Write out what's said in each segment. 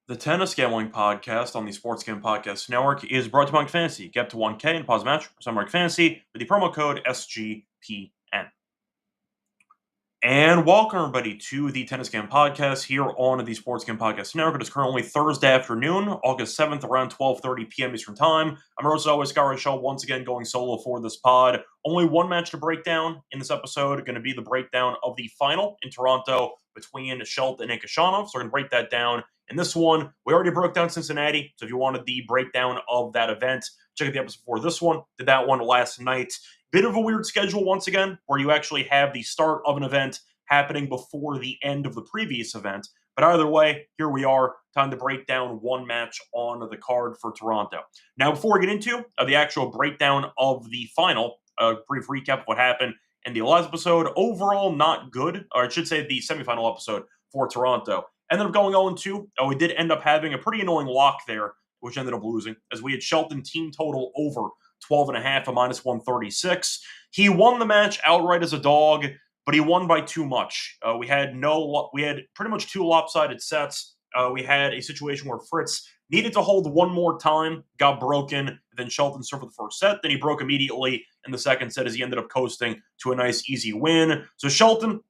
The Tennis Gambling Podcast on the Sports Gambling Podcast Network is brought to you by Fantasy. Get up to 1K in pause match for Summer Fantasy with the promo code SGPN. And welcome, everybody, to the Tennis Game Podcast here on the Sports Game Podcast Network. It is currently Thursday afternoon, August 7th, around 12:30 p.m. Eastern Time. I'm as always, Scott Reichel, once again going solo for this pod. Only one match to break down in this episode, going to be the breakdown of the final in Toronto between Shelton and Khachanov. So we're going to break that down in this one. We already broke down Cincinnati, so if you wanted the breakdown of that event, check out the episode before this one. Did that one last night. Bit of a weird schedule once again, where you actually have the start of an event happening before the end of the previous event. But either way, here we are. Time to break down one match on the card for Toronto. Now, before we get into the actual breakdown of the final, a brief recap of what happened in the last episode. Overall, not good, or I should say the semifinal episode for Toronto. Ended up going 0-2. We did end up having a pretty annoying lock there, which ended up losing, as we had Shelton team total over 12.5, a minus 136. He won the match outright as a dog, but he won by too much. We had pretty much two lopsided sets. We had a situation where Fritz needed to hold one more time, got broken, then Shelton served for the first set. Then he broke immediately in the second set as he ended up coasting to a nice, easy win. So Shelton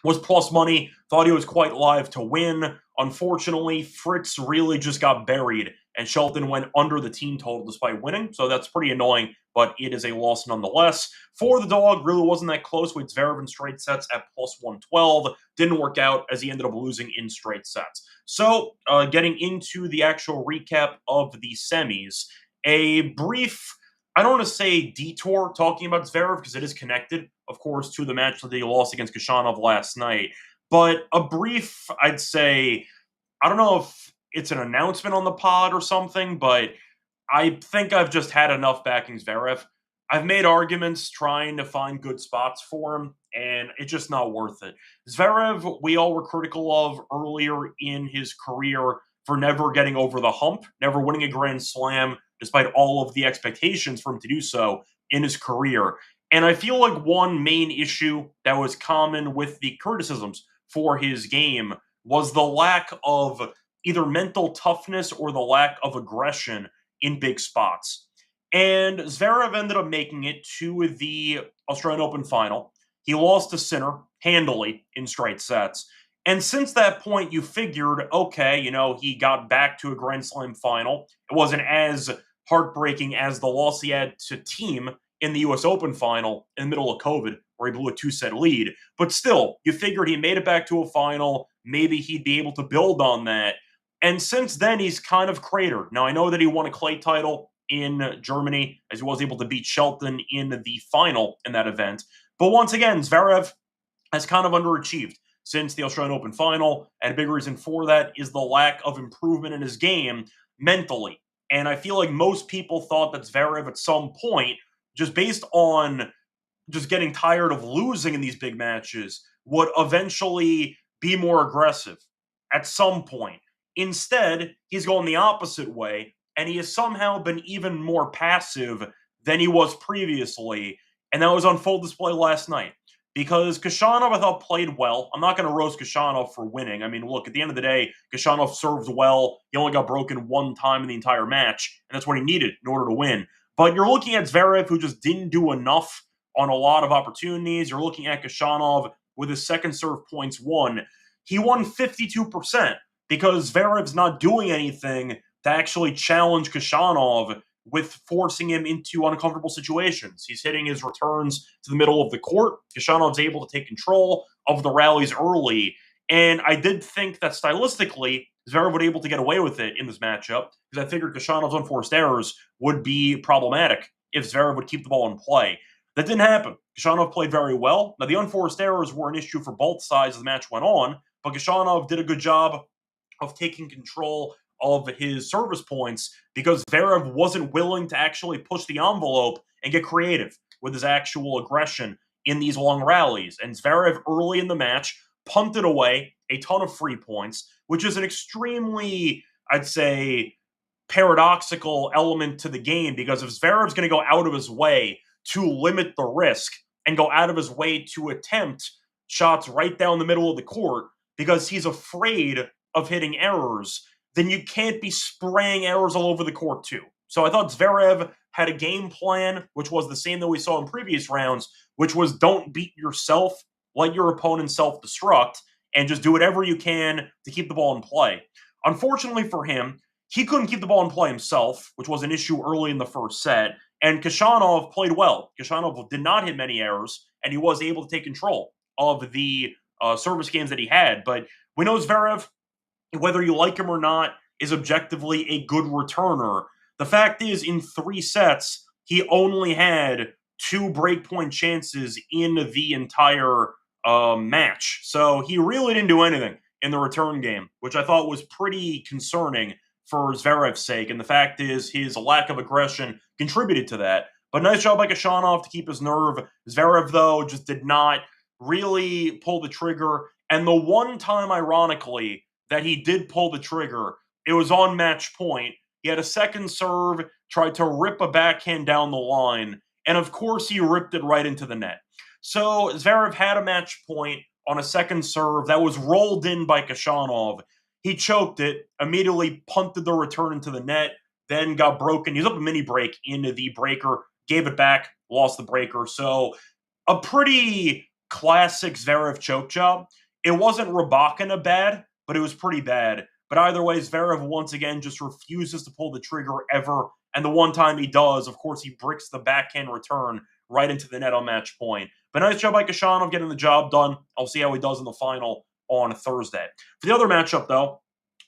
was plus money, thought he was quite live to win. Unfortunately, Fritz really just got buried, and Shelton went under the team total despite winning, so that's pretty annoying, but it is a loss nonetheless. For the dog, really wasn't that close with Zverev in straight sets at plus 112. Didn't work out as he ended up losing in straight sets. So, getting into the actual recap of the semis, a brief, I don't want to say detour talking about Zverev because it is connected, of course, to the match that he lost against Khachanov last night. But a brief, I'd say, I don't know if it's an announcement on the pod or something, but I think I've just had enough backing Zverev. I've made arguments trying to find good spots for him, and it's just not worth it. Zverev, we all were critical of earlier in his career for never getting over the hump, never winning a Grand Slam, despite all of the expectations for him to do so in his career. And I feel like one main issue that was common with the criticisms for his game was the lack of either mental toughness or the lack of aggression in big spots. And Zverev ended up making it to the Australian Open final. He lost to Sinner handily in straight sets. And since that point, you figured, okay, he got back to a Grand Slam final. It wasn't as heartbreaking as the loss he had to Team in the U.S. Open final in the middle of COVID, where he blew a 2-set lead. But still, you figured he made it back to a final. Maybe he'd be able to build on that. And since then, he's kind of cratered. Now, I know that he won a clay title in Germany, as he was able to beat Shelton in the final in that event. But once again, Zverev has kind of underachieved since the Australian Open final, and a big reason for that is the lack of improvement in his game mentally. And I feel like most people thought that Zverev at some point, just based on just getting tired of losing in these big matches, would eventually be more aggressive at some point. Instead, he's going the opposite way, and he has somehow been even more passive than he was previously, and that was on full display last night. Because Khachanov, I thought, played well. I'm not going to roast Khachanov for winning. I mean, look, at the end of the day, Khachanov served well. He only got broken one time in the entire match, and that's what he needed in order to win. But you're looking at Zverev, who just didn't do enough on a lot of opportunities. You're looking at Khachanov with his second serve points won. He won 52% because Zverev's not doing anything to actually challenge Khachanov with forcing him into uncomfortable situations. He's hitting his returns to the middle of the court. Khachanov's able to take control of the rallies early. And I did think that stylistically, Zverev would be able to get away with it in this matchup because I figured Khachanov's unforced errors would be problematic if Zverev would keep the ball in play. That didn't happen. Khachanov played very well. Now, the unforced errors were an issue for both sides as the match went on, but Khachanov did a good job of taking control of his service points because Zverev wasn't willing to actually push the envelope and get creative with his actual aggression in these long rallies. And Zverev early in the match punted away a ton of free points, which is an extremely, I'd say, paradoxical element to the game because if Zverev's going to go out of his way to limit the risk and go out of his way to attempt shots right down the middle of the court because he's afraid of hitting errors, then you can't be spraying errors all over the court too. So I thought Zverev had a game plan, which was the same that we saw in previous rounds, which was don't beat yourself, let your opponent self-destruct, and just do whatever you can to keep the ball in play. Unfortunately for him, he couldn't keep the ball in play himself, which was an issue early in the first set, and Khachanov played well. Khachanov did not hit many errors, and he was able to take control of the service games that he had. But we know Zverev, whether you like him or not, is objectively a good returner. The fact is, in 3 sets, he only had 2 breakpoint chances in the entire match. So he really didn't do anything in the return game, which I thought was pretty concerning for Zverev's sake. And the fact is, his lack of aggression contributed to that. But nice job by Khachanov to keep his nerve. Zverev, though, just did not really pull the trigger. And the one time, ironically, that he did pull the trigger, it was on match point. He had a second serve, tried to rip a backhand down the line, and of course he ripped it right into the net. So Zverev had a match point on a second serve that was rolled in by Khachanov. He choked it, immediately punted the return into the net, then got broken. He was up a mini break into the breaker, gave it back, lost the breaker. So a pretty classic Zverev choke job. It wasn't Rybakina bad, but it was pretty bad. But either way, Zverev once again just refuses to pull the trigger ever. And the one time he does, of course, he bricks the backhand return right into the net on match point. But nice job by Khachanov getting the job done. I'll see how he does in the final on Thursday. For the other matchup, though,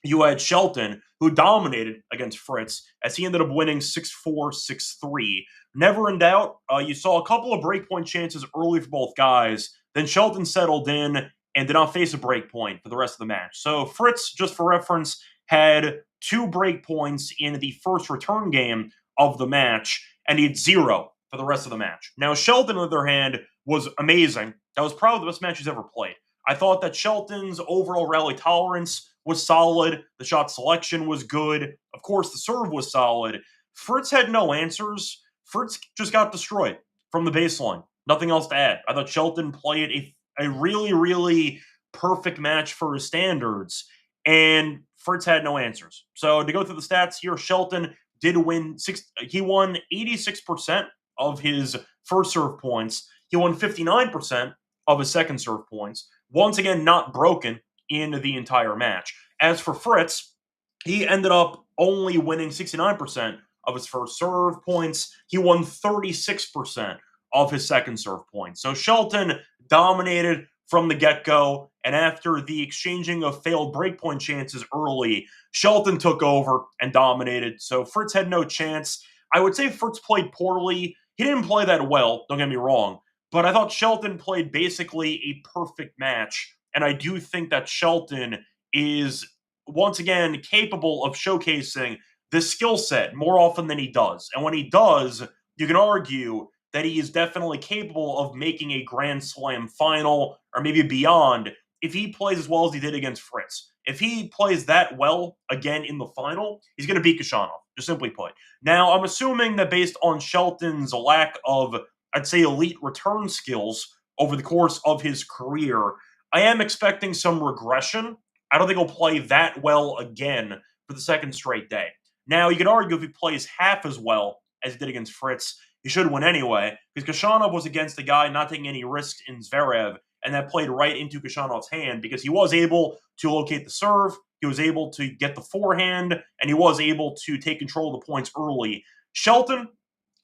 you had Shelton, who dominated against Fritz, as he ended up winning 6-4, 6-3. Never in doubt, you saw a couple of breakpoint chances early for both guys. Then Shelton settled in and did not face a break point for the rest of the match. So Fritz, just for reference, had 2 break points in the first return game of the match, and he had 0 for the rest of the match. Now, Shelton, on the other hand, was amazing. That was probably the best match he's ever played. I thought that Shelton's overall rally tolerance was solid. The shot selection was good. Of course, the serve was solid. Fritz had no answers. Fritz just got destroyed from the baseline. Nothing else to add. I thought Shelton played a really, really perfect match for his standards, and Fritz had no answers. So to go through the stats here, Shelton did win he won 86% of his first serve points. He won 59% of his second serve points. Once again, not broken in the entire match. As for Fritz, he ended up only winning 69% of his first serve points. He won 36% of his second serve points. So Shelton dominated from the get-go, and after the exchanging of failed breakpoint chances early, Shelton took over and dominated. So Fritz had no chance. I would say Fritz played poorly. He didn't play that well, don't get me wrong, but I thought Shelton played basically a perfect match, and I do think that Shelton is, once again, capable of showcasing this skill set more often than he does. And when he does, you can argue that he is definitely capable of making a Grand Slam final or maybe beyond if he plays as well as he did against Fritz. If he plays that well again in the final, he's going to beat Khachanov, just simply put. Now, I'm assuming that based on Shelton's lack of, I'd say, elite return skills over the course of his career, I am expecting some regression. I don't think he'll play that well again for the second straight day. Now, you could argue if he plays half as well as he did against Fritz, he should win anyway, because Khachanov was against a guy not taking any risks in Zverev, and that played right into Khachanov hand because he was able to locate the serve, he was able to get the forehand, and he was able to take control of the points early. Shelton,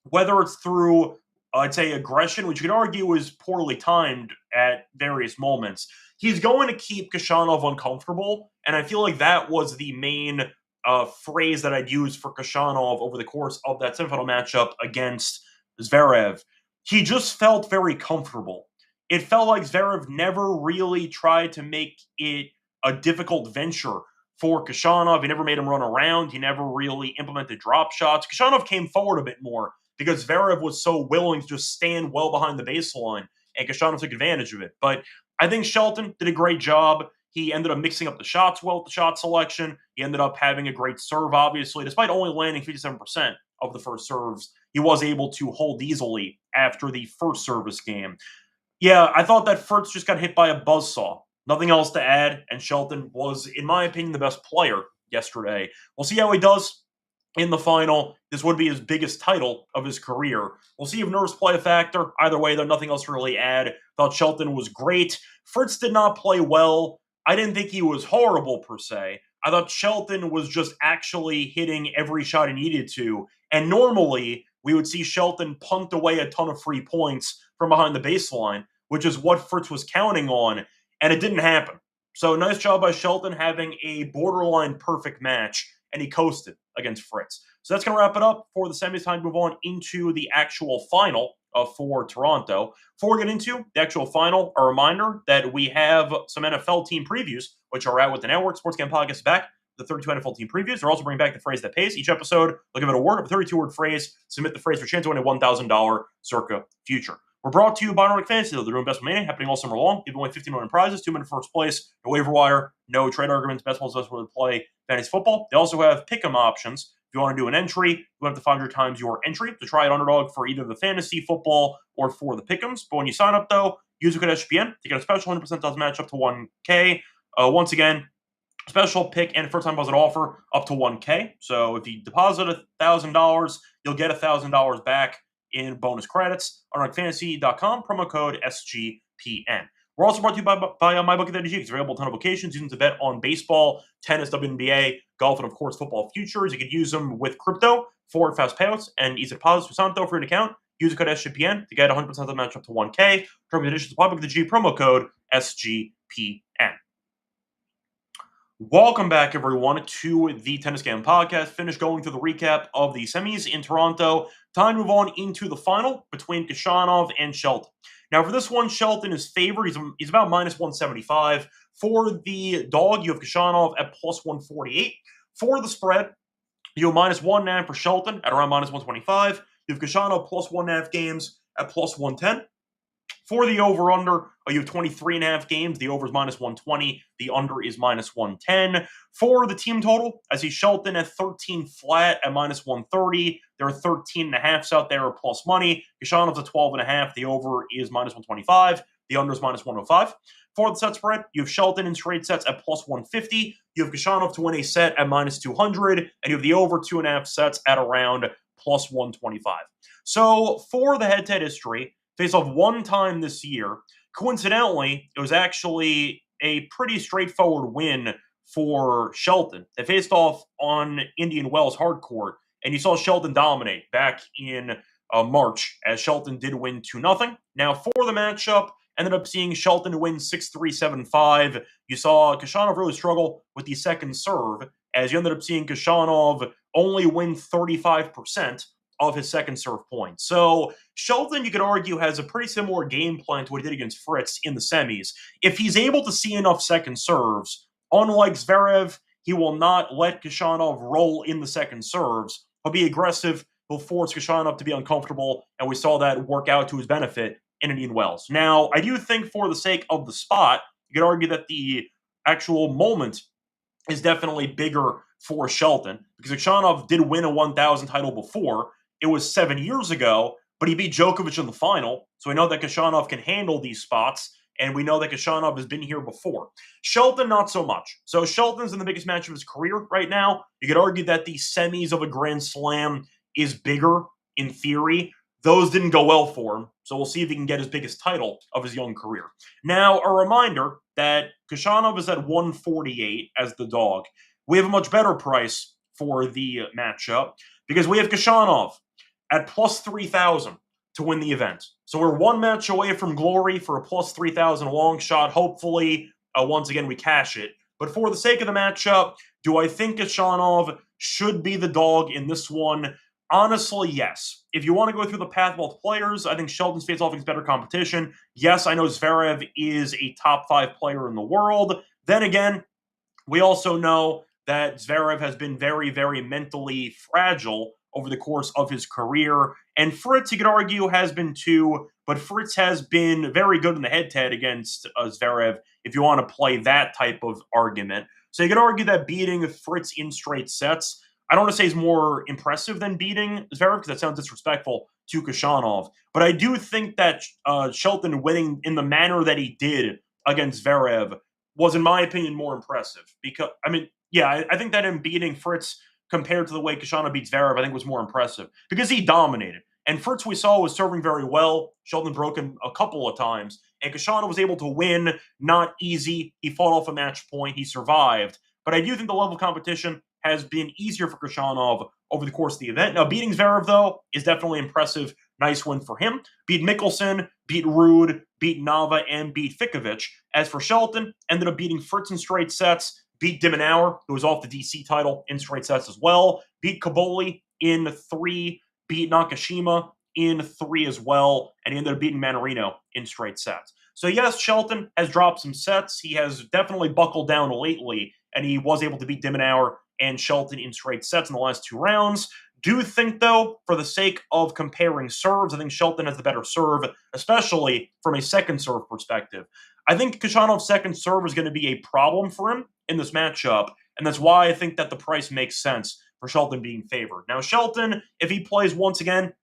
whether it's through, I'd say, aggression, which you could argue is poorly timed at various moments, he's going to keep Khachanov uncomfortable, and I feel like that was the main phrase that I'd use for Khachanov over the course of that semifinal matchup against Zverev. He just felt very comfortable. It felt like Zverev never really tried to make it a difficult venture for Khachanov. He never made him run around. He never really implemented drop shots. Khachanov came forward a bit more because Zverev was so willing to just stand well behind the baseline, and Khachanov took advantage of it. But I think Shelton did a great job. He ended up mixing up the shots well with the shot selection. He ended up having a great serve, obviously. Despite only landing 57% of the first serves, he was able to hold easily after the first service game. Yeah, I thought that Fritz just got hit by a buzzsaw. Nothing else to add, and Shelton was, in my opinion, the best player yesterday. We'll see how he does in the final. This would be his biggest title of his career. We'll see if nerves play a factor. Either way, though, nothing else to really add. Thought Shelton was great. Fritz did not play well. I didn't think he was horrible per se. I thought Shelton was just actually hitting every shot he needed to. And normally, we would see Shelton punt away a ton of free points from behind the baseline, which is what Fritz was counting on, and it didn't happen. So nice job by Shelton having a borderline perfect match, and he coasted against Fritz. So that's going to wrap it up for the semis. Time to move on into the actual final for Toronto. Before we get into the actual final, a reminder that we have some NFL team previews, which are out with the network. SportsCam Podcast is back. The 32 NFL team previews. They're also bringing back the phrase that pays. Each episode, they'll give it a word of a 32-word phrase. Submit the phrase for a chance to win a $1,000 circa future. We're brought to you by Nordic Fantasy. They're doing Investment Mania happening all summer long. Giving away 15 million prizes, 2 minute first place, no waiver wire, no trade arguments. Best one's best way to play fantasy football. They also have pick'em options. If you want to do an entry, you have to 500 times your entry to try an underdog for either the fantasy football or for the pick'ems. But when you sign up, though, use the code SGPN to get a special 100% odds match up to 1K. Once again, special pick and first time deposit offer up to 1K. So if you deposit $1,000, you'll get $1,000 back in bonus credits on fantasy.com, promo code SGPN. We're also brought to you by MyBookie.ag. It's available a ton of locations. Using to bet on baseball, tennis, WNBA, golf, and of course football futures. You could use them with crypto for fast payouts and easy deposits with Santo for an account. Use the code SGPN to get 100% of the match up to 1K. Terms and conditions apply. MyBookie.ag, promo code SGPN. Welcome back, everyone, to the Tennis Game Podcast. Finished going through the recap of the semis in Toronto. Time to move on into the final between Khachanov and Shelton. Now, for this one, Shelton is favored. He's about minus 175. For the dog, you have Khachanov at plus 148. For the spread, you have minus 1.5 for Shelton at around minus 125. You have Khachanov plus 1.5 games at plus 110. For the over-under, you have 23.5 games. The over is minus 120. The under is minus 110. For the team total, I see Shelton at 13 flat at minus 130. There are 13.5s out there at plus money. Khachanov at 12.5. The over is minus 125. The under is minus 105. For the set spread, you have Shelton in straight sets at plus 150. You have Khachanov to win a set at minus 200. And you have the over 2.5 sets at around plus 125. So for the head-to-head history, faced off one time this year. Coincidentally, it was actually a pretty straightforward win for Shelton. They faced off on Indian Wells hard court, and you saw Shelton dominate back in March, as Shelton did win 2-0. Now, for the matchup, ended up seeing Shelton win 6-3, 7-5. You saw Khachanov really struggle with the second serve, as you ended up seeing Khachanov only win 35% of his second serve points. So Shelton, you could argue, has a pretty similar game plan to what he did against Fritz in the semis. If he's able to see enough second serves, unlike Zverev, he will not let Khachanov roll in the second serves. He'll be aggressive. He'll force Khachanov to be uncomfortable, and we saw that work out to his benefit in Indian Wells. Now, I do think for the sake of the spot, you could argue that the actual moment is definitely bigger for Shelton, because Khachanov did win a 1,000 title before. It was 7 years ago, but he beat Djokovic in the final. So we know that Khachanov can handle these spots, and we know that Khachanov has been here before. Shelton, not so much. So Shelton's in the biggest match of his career right now. You could argue that the semis of a Grand Slam is bigger in theory. Those didn't go well for him, so we'll see if he can get his biggest title of his young career. Now, a reminder that Khachanov is at 148 as the dog. We have a much better price for the matchup because we have Khachanov at plus 3,000 to win the event. So we're one match away from glory for a plus 3,000 long shot. Hopefully, once again, we cash it. But for the sake of the matchup, do I think Khachanov should be the dog in this one? Honestly, yes. If you want to go through the path of both players, I think Shelton's face-off against better competition. Yes, I know Zverev is a top 5 player in the world. Then again, we also know that Zverev has been very, very mentally fragile over the course of his career. And Fritz, you could argue, has been too, but Fritz has been very good in the head-to-head against Zverev, if you want to play that type of argument. So you could argue that beating Fritz in straight sets, I don't want to say is more impressive than beating Zverev, because that sounds disrespectful to Khachanov. But I do think that Shelton winning in the manner that he did against Zverev was, in my opinion, more impressive. Because, I mean, Yeah, I think that him beating Fritz compared to the way Kashana beats Zverev, I think was more impressive because he dominated. And Fritz, we saw, was serving very well. Sheldon broke him a couple of times. And Kashana was able to win. Not easy. He fought off a match point. He survived. But I do think the level of competition has been easier for Khachanov over the course of the event. Now, beating Zverev, though, is definitely impressive. Nice win for him. Beat Mickelson, beat Ruud, beat Nava, and beat Fikovic. As for Shelton, ended up beating Fritz in straight sets, beat Dimenauer, who was off the DC title, in straight sets as well, beat Kaboli in 3, beat Nakashima in 3 as well, and he ended up beating Manarino in straight sets. So yes, Shelton has dropped some sets. He has definitely buckled down lately, and he was able to beat Dimenauer and Shelton in straight sets in the last 2 rounds. Do think, though, for the sake of comparing serves, I think Shelton has the better serve, especially from a second serve perspective. I think Khachanov's second serve is going to be a problem for him in this matchup, and that's why I think that the price makes sense for Shelton being favored. Now, Shelton, if he plays once again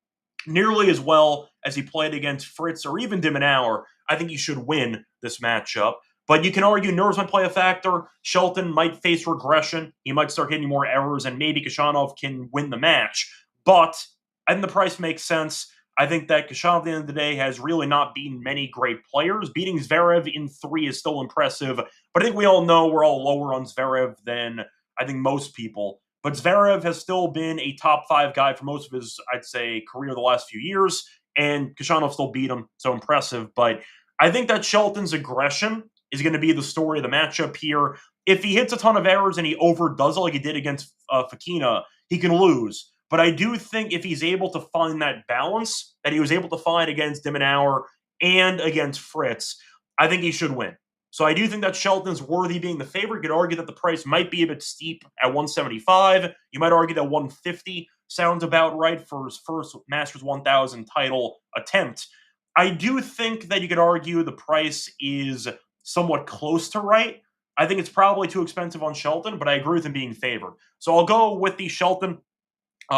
nearly as well as he played against Fritz or even Dimenauer, I think he should win this matchup. But you can argue nerves might play a factor. Shelton might face regression. He might start hitting more errors, and maybe Khachanov can win the match. But I think the price makes sense. I think that Khachanov, at the end of the day, has really not beaten many great players. Beating Zverev in 3 is still impressive, but I think we all know we're all lower on Zverev than I think most people. But Zverev has still been a top 5 guy for most of his, I'd say, career the last few years, and Khachanov still beat him, so impressive. But I think that Shelton's aggression is going to be the story of the matchup here. If he hits a ton of errors and he overdoes it like he did against Fokina, he can lose. But I do think if he's able to find that balance that he was able to find against Dimenauer and against Fritz, I think he should win. So I do think that Shelton's worthy being the favorite. You could argue that the price might be a bit steep at 175. You might argue that 150 sounds about right for his first Masters 1000 title attempt. I do think that you could argue the price is somewhat close to right. I think it's probably too expensive on Shelton, but I agree with him being favored. So I'll go with the Shelton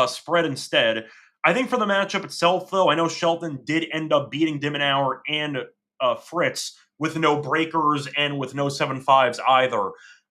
spread instead. I think for the matchup itself, though, I know Shelton did end up beating Dimenauer and Fritz with no breakers and with no 7-5s either.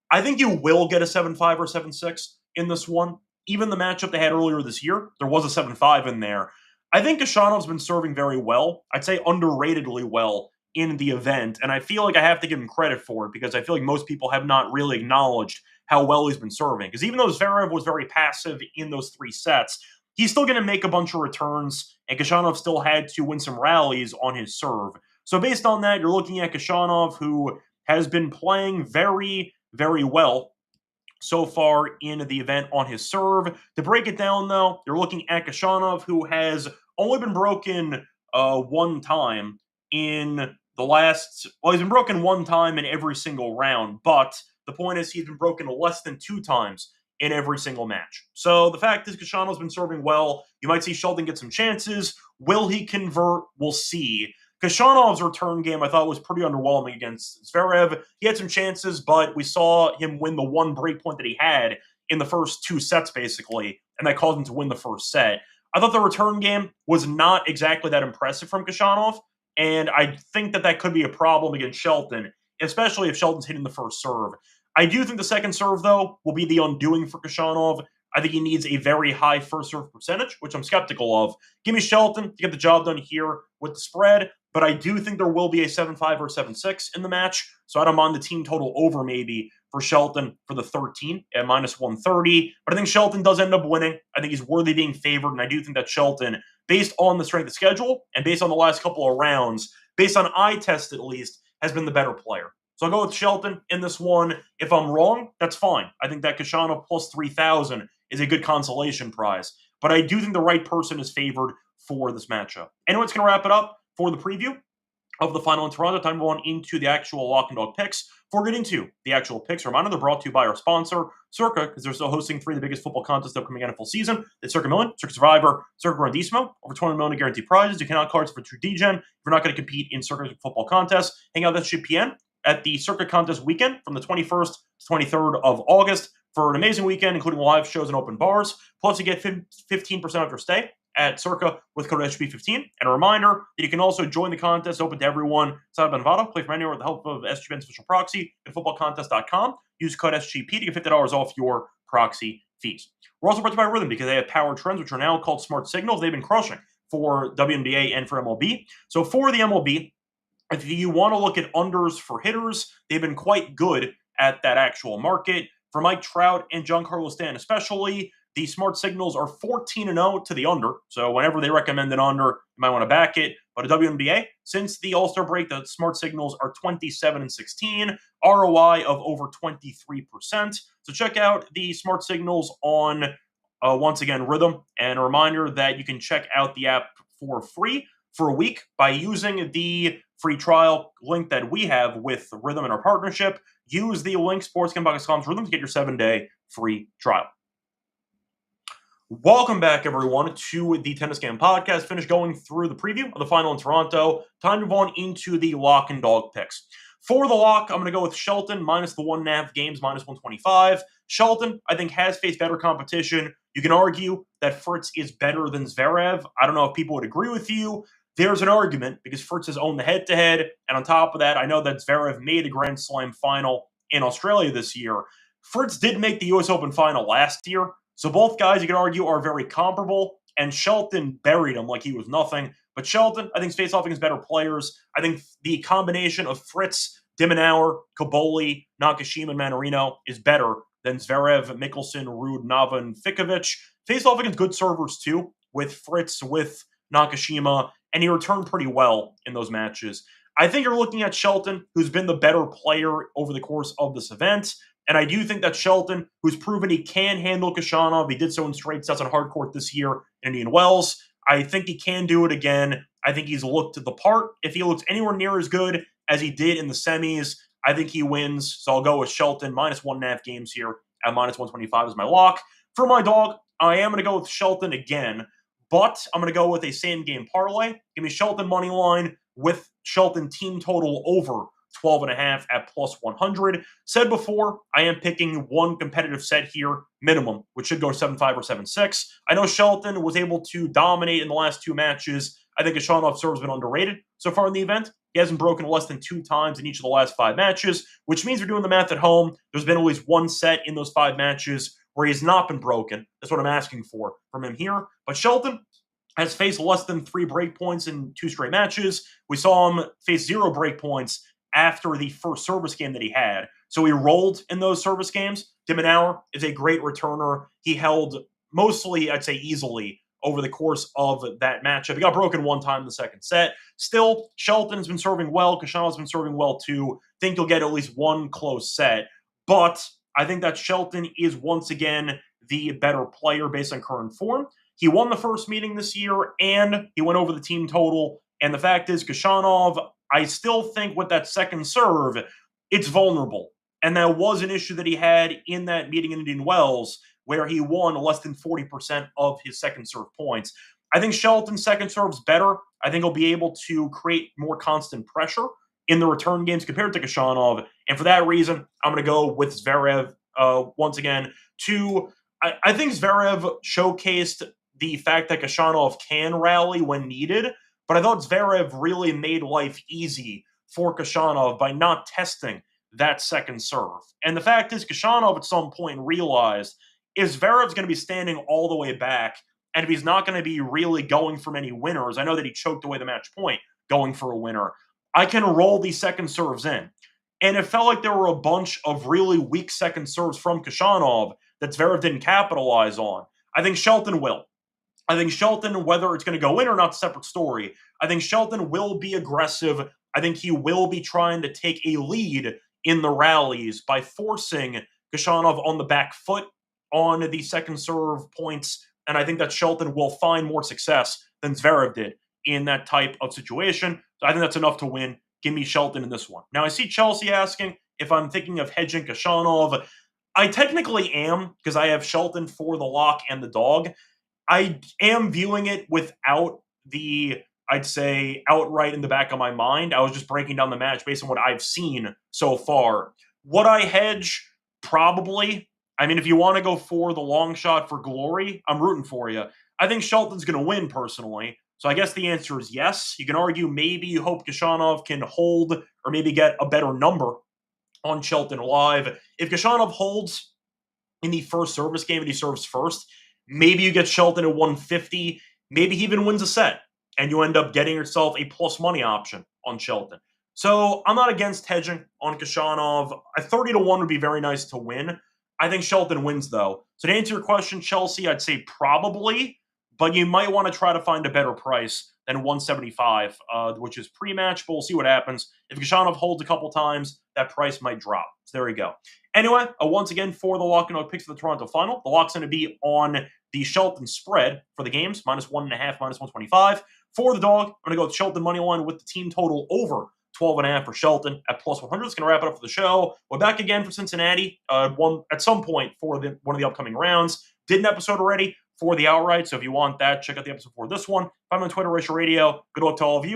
I think you will get a 7-5 or 7-6 in this one. Even the matchup they had earlier this year, there was a 7-5 in there. I think Khachanov been serving very well. I'd say underratedly well in the event, and I feel like I have to give him credit for it because I feel like most people have not really acknowledged how well he's been serving. Because even though Zverev was very passive in those 3 sets, he's still going to make a bunch of returns, and Khachanov still had to win some rallies on his serve. So based on that, you're looking at Khachanov, who has been playing very, very well so far in the event on his serve. To break it down, though, you're looking at Khachanov, who has only been broken 1 time in the last... Well, he's been broken 1 time in every single round, but the point is he's been broken less than 2 times in every single match. So the fact is Khachanov been serving well. You might see Shelton get some chances. Will he convert? We'll see. Khachanov return game, I thought, was pretty underwhelming against Zverev. He had some chances, but we saw him win the 1 break point that he had in the first 2 sets, basically, and that caused him to win the first set. I thought the return game was not exactly that impressive from Khachanov, and I think that could be a problem against Shelton, especially if Shelton's hitting the first serve. I do think the second serve, though, will be the undoing for Khachanov. I think he needs a very high first serve percentage, which I'm skeptical of. Give me Shelton to get the job done here with the spread, but I do think there will be a 7-5 or 7-6 in the match, so I don't mind the team total over maybe for Shelton for the 13 at minus 130. But I think Shelton does end up winning. I think he's worthy being favored, and I do think that Shelton, based on the strength of schedule and based on the last couple of rounds, based on eye test at least, has been the better player. So I'll go with Shelton in this one. If I'm wrong, that's fine. I think that Khachanov plus 3,000 is a good consolation prize. But I do think the right person is favored for this matchup. Anyway, it's going to wrap it up for the preview of the final in Toronto. Time to go on into the actual Lock and Dog picks. Before getting to the actual picks, reminder, they're brought to you by our sponsor, Circa, because they're still hosting 3 of the biggest football contests of the upcoming NFL season. It's Circa Million, Circa Survivor, Circa Grandissimo, over 20 million in guaranteed prizes. You can out cards for true DGen. If you're not going to compete in Circa football contests, hang out at SGPN at the Circa Contest weekend from the 21st to 23rd of August for an amazing weekend, including live shows and open bars. Plus, you get 15% off your stay at Circa with code SGP15. And a reminder that you can also join the contest open to everyone. Sign up on Nevada, play from anywhere with the help of SGPN's official proxy at footballcontest.com. Use code SGP to get $50 off your proxy fees. We're also brought to you by Rhythm because they have power trends, which are now called smart signals. They've been crushing for WNBA and for MLB. So for the MLB, if you want to look at unders for hitters, they've been quite good at that actual market. For Mike Trout and Giancarlo Stanton especially, the smart signals are 14-0 to the under. So whenever they recommend an under, you might want to back it. But a WNBA, since the All-Star break, the smart signals are 27-16, ROI of over 23%. So check out the smart signals on, once again, Rhythm. And a reminder that you can check out the app for free for a week by using the free trial link that we have with Rhythm in our partnership. Use the link sportsgamblingcom's Rhythm to get your 7-day free trial. Welcome back, everyone, to the Tennis Game Podcast. Finished going through the preview of the final in Toronto. Time to move on into the lock and dog picks. For the lock, I'm going to go with Shelton minus the 1.5 games, minus 125. Shelton, I think, has faced better competition. You can argue that Fritz is better than Zverev. I don't know if people would agree with you. There's an argument because Fritz has owned the head-to-head. And on top of that, I know that Zverev made a Grand Slam final in Australia this year. Fritz did make the U.S. Open final last year. So both guys, you can argue, are very comparable, and Shelton buried him like he was nothing. But Shelton, I think, is faced off against better players. I think the combination of Fritz, Dimenauer, Kaboli, Nakashima, and Manarino is better than Zverev, Mickelson, Ruud, Nava, and Fikovic. Faced off against good servers, too, with Fritz, with Nakashima, and he returned pretty well in those matches. I think you're looking at Shelton, who's been the better player over the course of this event. And I do think that Shelton, who's proven he can handle Khachanov, he did so in straight sets on hard court this year in Indian Wells. I think he can do it again. I think he's looked the part. If he looks anywhere near as good as he did in the semis, I think he wins. So I'll go with Shelton minus 1.5 games here at minus 125 as my lock. For my dog, I am going to go with Shelton again, but I'm going to go with a same game parlay. Give me Shelton money line with Shelton team total over 12.5 at plus 100. Said before, I am picking one competitive set here, minimum, which should go 7-5 or 7-6. I know Shelton was able to dominate in the last two matches. I think Khachanov serve has been underrated so far in the event. He hasn't broken less than 2 times in each of the last 5 matches, which means we're doing the math at home. There's been at least one set in those 5 matches where he has not been broken. That's what I'm asking for from him here. But Shelton has faced less than 3 break points in 2 straight matches. We saw him face 0 break points after the first service game that he had. So he rolled in those service games. Dimenauer is a great returner. He held mostly, I'd say easily, over the course of that matchup. He got broken one time in the second set. Still, Shelton's been serving well. Khachanov's been serving well too. Think you'll get at least one close set. But I think that Shelton is once again the better player based on current form. He won the first meeting this year, and he went over the team total. And the fact is, Khachanov, I still think with that second serve, it's vulnerable. And that was an issue that he had in that meeting in Indian Wells, where he won less than 40% of his second serve points. I think Shelton's second serve's better. I think he'll be able to create more constant pressure in the return games compared to Khachanov. And for that reason, I'm going to go with Zverev once again. I think Zverev showcased the fact that Khachanov can rally when needed, but I thought Zverev really made life easy for Khachanov by not testing that second serve. And the fact is, Khachanov at some point realized if Zverev's going to be standing all the way back, and if he's not going to be really going for many winners, I know that he choked away the match point going for a winner, I can roll these second serves in. And it felt like there were a bunch of really weak second serves from Khachanov that Zverev didn't capitalize on. I think Shelton will. I think Shelton, whether it's going to go in or not, separate story. I think Shelton will be aggressive. I think he will be trying to take a lead in the rallies by forcing Khachanov on the back foot on the second serve points. And I think that Shelton will find more success than Zverev did in that type of situation. So I think that's enough to win. Give me Shelton in this one. Now, I see Chelsea asking if I'm thinking of hedging Khachanov. I technically am, because I have Shelton for the lock and the dog. I am viewing it without the, I'd say, outright in the back of my mind. I was just breaking down the match based on what I've seen so far. Would I hedge? Probably. I mean, if you want to go for the long shot for glory, I'm rooting for you. I think Shelton's going to win personally. So I guess the answer is yes. You can argue maybe you hope Gashanov can hold or maybe get a better number on Shelton live. If Gashanov holds in the first service game and he serves first, maybe you get Shelton at 150. Maybe he even wins a set and you end up getting yourself a plus money option on Shelton. So I'm not against hedging on Gashanov. A 30 to 1 would be very nice to win. I think Shelton wins though. So to answer your question, Chelsea, I'd say probably, but you might want to try to find a better price than 175, which is pre-match, but we'll see what happens. If Gashanov holds a couple times, that price might drop. So there you go. Anyway, once again, for the lock and dog picks for the Toronto final, the lock's going to be on the Shelton spread for the games, -1.5, -125. For the dog, I'm going to go with Shelton money line with the team total over 12.5 for Shelton at +100. It's going to wrap it up for the show. We're back again for Cincinnati at some point for one of the upcoming rounds. Did an episode already for the outright, so if you want that, check out the episode for this one. I'm on Twitter, Reichel Radio. Good luck to all of you.